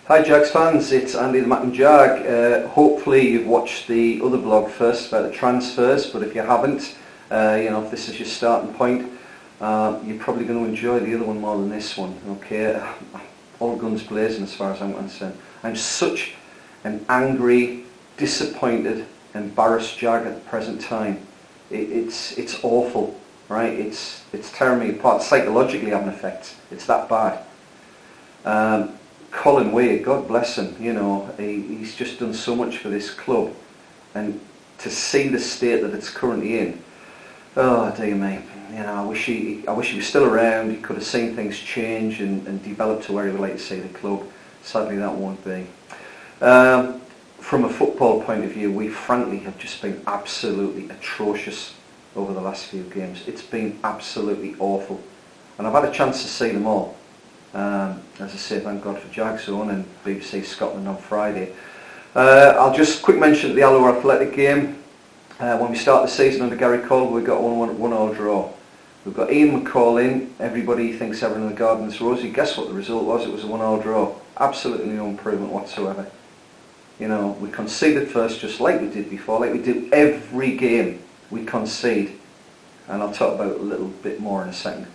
Hi Jags fans, it's Andy the Mackem Jag. Hopefully you've watched the other vlog first about the transfers, but if you haven't, if this is your starting point, you're probably going to enjoy the other one more than this one, okay? All guns blazing as far as I'm concerned. I'm such an angry, disappointed, embarrassed Jag at the present time. It's awful, right? It's tearing me apart, psychologically having effects. It's that bad. Colin Wade, God bless him, he's just done so much for this club, and to see the state that it's currently in, oh dear me, I wish he was still around. He could have seen things change and develop to where he would like to see the club. Sadly that won't be. From a football point of view, we frankly have just been absolutely atrocious over the last few games. It's been absolutely awful, and I've had a chance to see them all. As I say, thank God for Jagzone and BBC Scotland on Friday. I'll just quick mention the Alloa Athletic game. When we start the season under Gary Caldwell, we got a 1-1 draw. We've got Ian McCall in. Everybody thinks everyone in the garden's rosy. Guess what the result was? It was a 1-1 draw. Absolutely no improvement whatsoever. We conceded first, just like we did before, like we do every game. We concede, and I'll talk about it a little bit more in a second.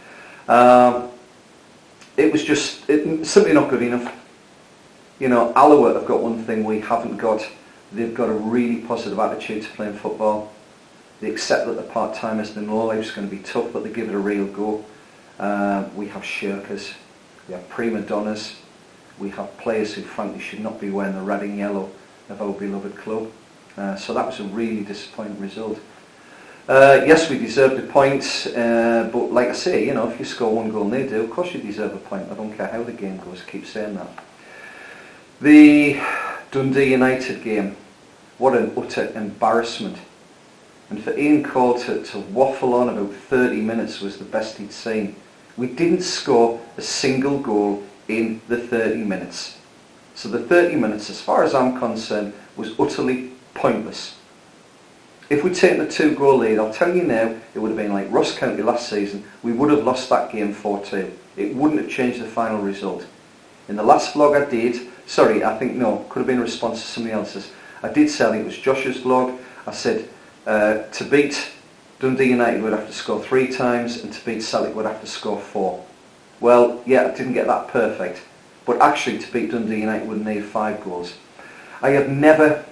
It was just simply not good enough. Alloa have got one thing we haven't got. They've got a really positive attitude to playing football. They accept that the part-timers, the know-life's going to be tough, but they give it a real go. We have shirkers, we have prima donnas, we have players who frankly should not be wearing the red and yellow of our beloved club. So that was a really disappointing result. Yes, we deserved a point, but like I say, if you score one goal and they do, of course you deserve a point. I don't care how the game goes, I keep saying that. The Dundee United game, what an utter embarrassment. And for Ian Cole to waffle on about 30 minutes was the best he'd seen. We didn't score a single goal in the 30 minutes. So the 30 minutes, as far as I'm concerned, was utterly pointless. If we'd taken a 2-goal lead, I'll tell you now, it would have been like Ross County last season. We would have lost that game 4-2. It wouldn't have changed the final result. In the last vlog I did, could have been a response to somebody else's. I did say, I think it was Josh's vlog, I said to beat Dundee United would have to score 3 times, and to beat Celtic would have to score 4. Well, yeah, I didn't get that perfect, but actually to beat Dundee United would need 5 goals. I have never,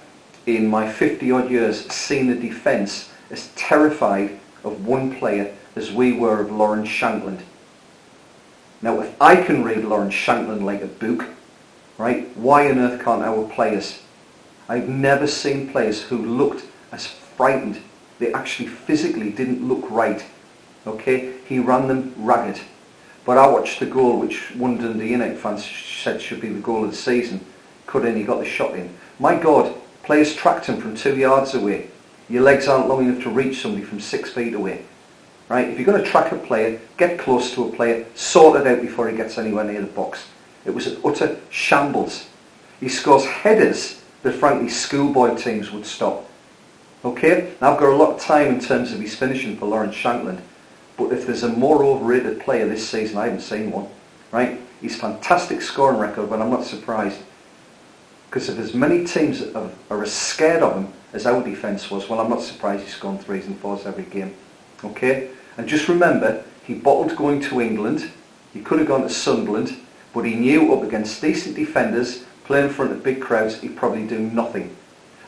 in my 50 odd years, seen the defence as terrified of one player as we were of Lawrence Shankland. Now, if I can read Lawrence Shankland like a book, right, why on earth can't our players? I've never seen players who looked as frightened. They actually physically didn't look right. Okay, he ran them ragged. But I watched the goal, which one Dundee United fans said should be the goal of the season. Cut in, he got the shot in. My God, players tracked him from 2 yards away. Your legs aren't long enough to reach somebody from 6 feet away. Right? If you're going to track a player, get close to a player, sort it out before he gets anywhere near the box. It was an utter shambles. He scores headers that frankly schoolboy teams would stop. Okay? Now I've got a lot of time in terms of his finishing for Lawrence Shankland, but if there's a more overrated player this season, I haven't seen one. Right? He's fantastic scoring record, but I'm not surprised. Because if as many teams are as scared of him as our defence was, well, I'm not surprised he's scoring 3s and 4s every game. Okay? And just remember, he bottled going to England. He could have gone to Sunderland, but he knew up against decent defenders, playing in front of big crowds, he'd probably do nothing.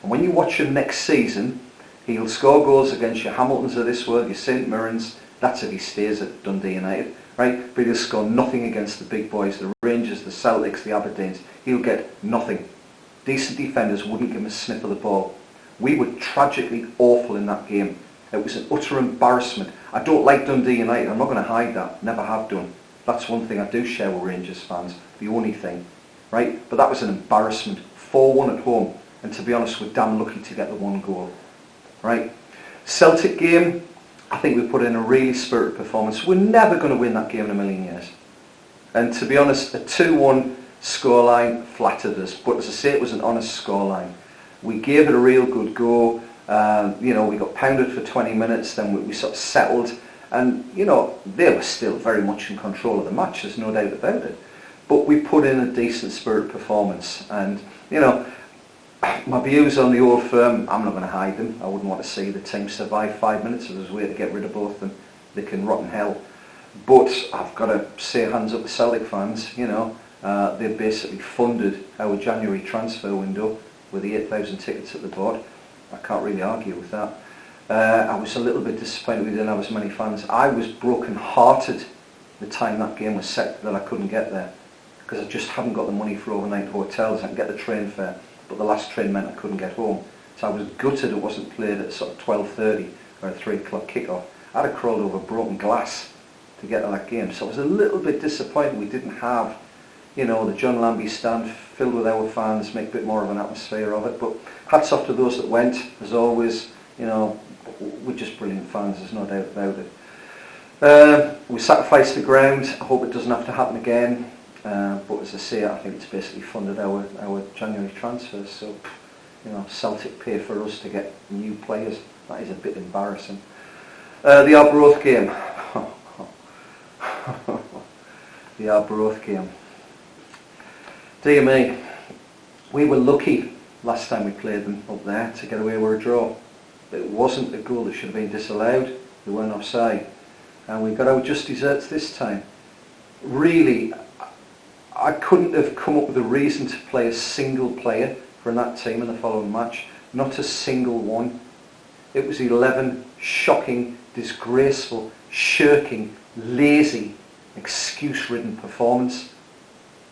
And when you watch him next season, he'll score goals against your Hamiltons of this world, your St Mirrens. That's if he stays at Dundee United, right? But he'll score nothing against the big boys, the Rangers, the Celtics, the Aberdeens. He'll get nothing. Decent defenders wouldn't give him a sniff of the ball. We were tragically awful in that game. It was an utter embarrassment. I don't like Dundee United. I'm not going to hide that. Never have done. That's one thing I do share with Rangers fans. The only thing. Right? But that was an embarrassment. 4-1 at home. And to be honest, we're damn lucky to get the 1 goal. Right? Celtic game, I think we put in a really spirited performance. We're never going to win that game in a million years. And to be honest, a 2-1 scoreline flattered us. But as I say, it was an honest scoreline. We gave it a real good go. We got pounded for 20 minutes, then we sort of settled, and they were still very much in control of the match, there's no doubt about it. but we put in a decent spirit performance. And, you know, my views on the Old Firm, I'm not going to hide them. I wouldn't want to see the team survive 5 minutes if there's a way to get rid of both of them. They can rot in hell. But I've got to say hands up to Celtic fans, you know. They basically funded our January transfer window with the 8,000 tickets at the board. I can't really argue with that. I was a little bit disappointed we didn't have as many fans. I was broken-hearted the time that game was set that I couldn't get there, because I just haven't got the money for overnight hotels. I can get the train fare, but the last train meant I couldn't get home. So I was gutted it wasn't played at sort of 12:30 or a 3 o'clock kickoff. I'd have crawled over broken glass to get to that game. So I was a little bit disappointed we didn't have, you know, the John Lambie stand filled with our fans, make a bit more of an atmosphere of it. But hats off to those that went, as always. You know, we're just brilliant fans, there's no doubt about it. We sacrificed the ground. I hope it doesn't have to happen again. But as I say, I think it's basically funded our January transfers. So, you know, Celtic pay for us to get new players. That is a bit embarrassing. The Arbroath game. The Arbroath game. Dear me, we were lucky last time we played them up there to get away with a draw. It wasn't a goal that should have been disallowed. They weren't offside. And we got our just desserts this time. Really, I couldn't have come up with a reason to play a single player from that team in the following match. Not a single one. It was 11 shocking, disgraceful, shirking, lazy, excuse-ridden performance.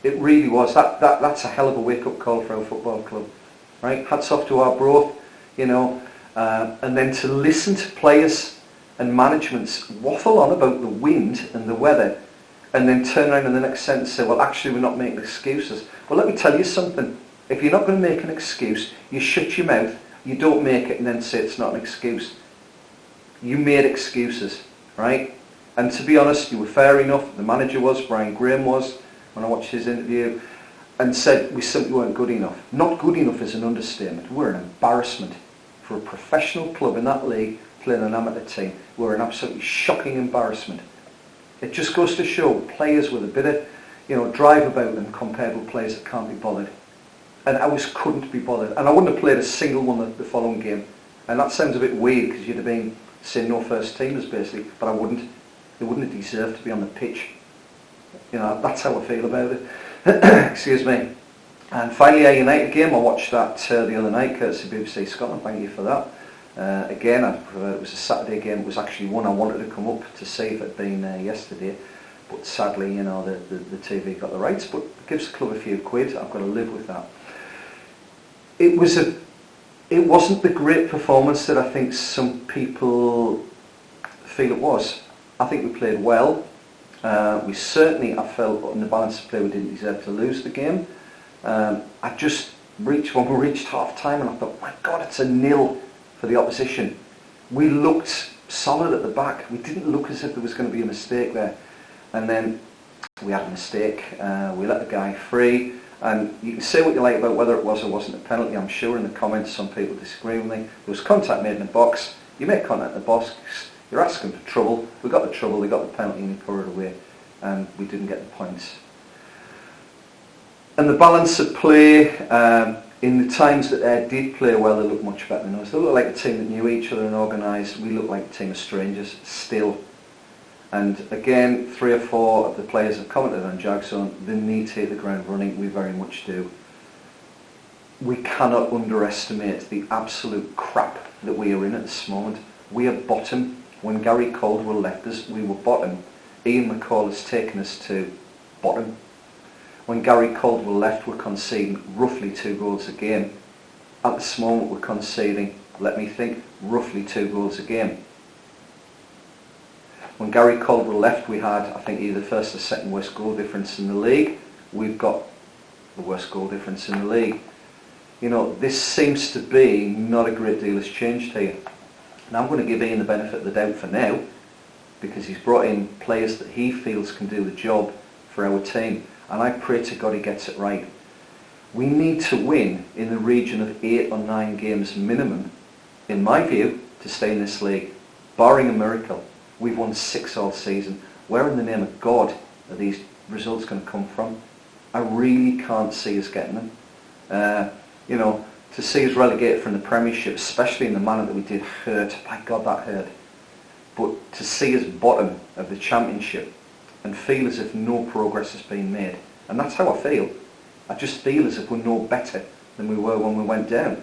It really was. That's a hell of a wake-up call for our football club. Right? Hats off to Arbroath, you know. And then to listen to players and managements waffle on about the wind and the weather, and then turn around in the next sentence and say, well, actually we're not making excuses. Well, let me tell you something. If you're not going to make an excuse, you shut your mouth, you don't make it, and then say it's not an excuse. You made excuses, right? And to be honest, you were fair enough. The manager was, Brian Graham was, when I watched his interview, and said we simply weren't good enough. Not good enough is an understatement. We're an embarrassment. For a professional club in that league playing an amateur team, we're an absolutely shocking embarrassment. It just goes to show players with a bit of, you know, drive about them compared with players that can't be bothered. And ours couldn't be bothered. And I wouldn't have played a single one the following game. And that sounds a bit weird because you'd have been saying no first teamers basically, but I wouldn't. They wouldn't have deserved to be on the pitch. You know, that's how I feel about it. Excuse me. And finally, Ayr United game. I watched that the other night, courtesy BBC Scotland. Thank you for that. Again, it was a Saturday game. It was actually one I wanted to come up to see if it had been yesterday. But sadly, you know, the TV got the rights. But it gives the club a few quid. I've got to live with that. It wasn't the great performance that I think some people feel it was. I think we played well. We certainly, I felt, in the balance of play, we didn't deserve to lose the game. I just reached half time and I thought, my God, it's a 0 for the opposition. We looked solid at the back. We didn't look as if there was going to be a mistake there. And then we had a mistake. We let the guy free. And you can say what you like about whether it was or wasn't a penalty. I'm sure in the comments some people disagree with me. There was contact made in the box. You make contact in the box, you're asking for trouble. We got the trouble, we got the penalty and we put it away. And we didn't get the points. And the balance of play, in the times that Ayr did play well, they looked much better than us. They looked like a team that knew each other and organised. We looked like a team of strangers still. And again, 3 or 4 of the players have commented on Jag, so they need to hit the ground running. We very much do. We cannot underestimate the absolute crap that we are in at this moment. We are bottom. When Gary Caldwell left us, we were bottom. Ian McCall has taken us to bottom. When Gary Caldwell left, we're conceding roughly 2 goals a game. At this moment, we're conceding, let me think, roughly 2 goals a game. When Gary Caldwell left, we had, I think, either the first or second worst goal difference in the league. We've got the worst goal difference in the league. You know, this seems to be not a great deal has changed here. Now, I'm going to give Ian the benefit of the doubt for now, because he's brought in players that he feels can do the job for our team. And I pray to God he gets it right. We need to win in the region of 8 or 9 games minimum, in my view, to stay in this league. Barring a miracle. We've won 6 all season. Where in the name of God are these results going to come from? I really can't see us getting them. You know, to see us relegated from the Premiership, especially in the manner that we did, hurt. By God, that hurt. But to see us bottom of the Championship and feel as if no progress has been made, and that's how I feel. I just feel as if we're no better than we were when we went down.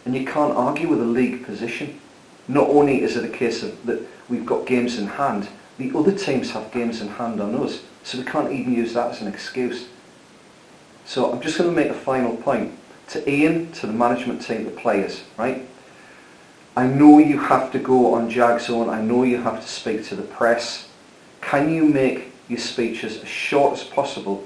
And you can't argue with a league position. Not only is it a case of that we've got games in hand, the other teams have games in hand on us, so we can't even use that as an excuse. So I'm just going to make a final point to Ian, to the management team, the players, right? I know you have to go on Jag Zone, I know you have to speak to the press. Can you make your speeches as short as possible?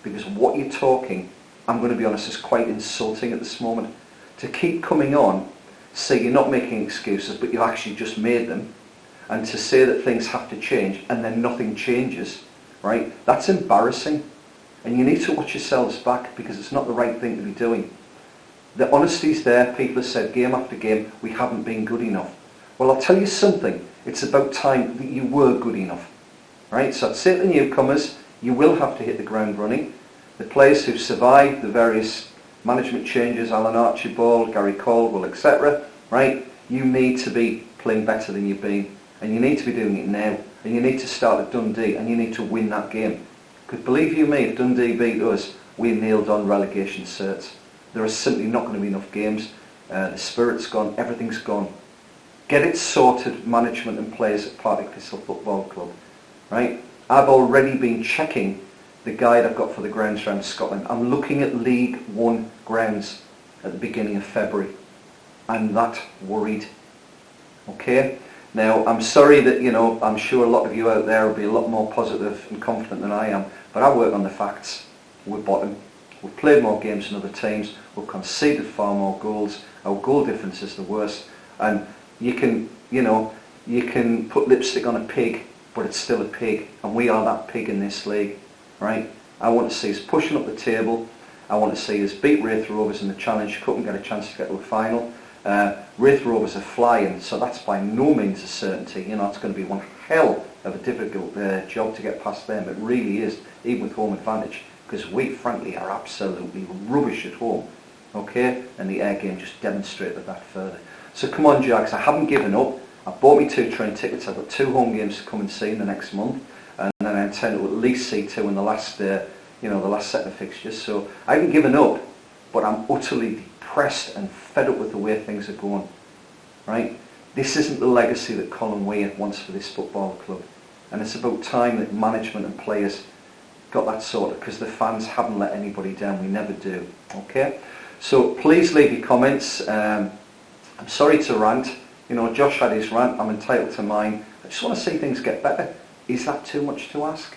Because what you're talking, I'm going to be honest, is quite insulting at this moment. To keep coming on, say you're not making excuses, but you've actually just made them, and to say that things have to change and then nothing changes, right? That's embarrassing. And you need to watch yourselves back, because it's not the right thing to be doing. The honesty's there. People have said game after game, we haven't been good enough. Well, I'll tell you something. It's about time that you were good enough, right? So I'd say to the newcomers, you will have to hit the ground running. The players who've survived the various management changes, Alan Archibald, Gary Caldwell, etc., right? You need to be playing better than you've been, and you need to be doing it now, and you need to start at Dundee, and you need to win that game. Because believe you me, if Dundee beat us, we're nailed on relegation certs. There are simply not going to be enough games. The spirit's gone, everything's gone. Get it sorted, management and players at Partick Thistle Football Club, right? I've already been checking the guide I've got for the grounds around Scotland. I'm looking at League One grounds at the beginning of February. I'm that worried. Okay? Now, I'm sorry that, you know, I'm sure a lot of you out there will be a lot more positive and confident than I am, but I work on the facts. We're bottom. We've played more games than other teams. We've conceded far more goals. Our goal difference is the worst. And you can, you know, you can put lipstick on a pig, but it's still a pig. And we are that pig in this league, right? I want to see us pushing up the table. I want to see us beat Wraith Rovers in the Challenge Cup and get a chance to get to a final. Wraith Rovers are flying, so that's by no means a certainty. You know, it's going to be one hell of a difficult job to get past them. It really is, even with home advantage, because we frankly are absolutely rubbish at home. Okay, and the Ayr game just demonstrated that further. So come on, Jags, I haven't given up. I bought me 2 train tickets. I've got 2 home games to come and see in the next month, and then I intend to at least see 2 in the last, the last set of fixtures. So I haven't given up, but I'm utterly depressed and fed up with the way things are going. Right? This isn't the legacy that Colin Weir wants for this football club, and it's about time that management and players got that sorted, because the fans haven't let anybody down. We never do. Okay? So please leave your comments. I'm sorry to rant. You know, Josh had his rant. I'm entitled to mine. I just want to see things get better. Is that too much to ask?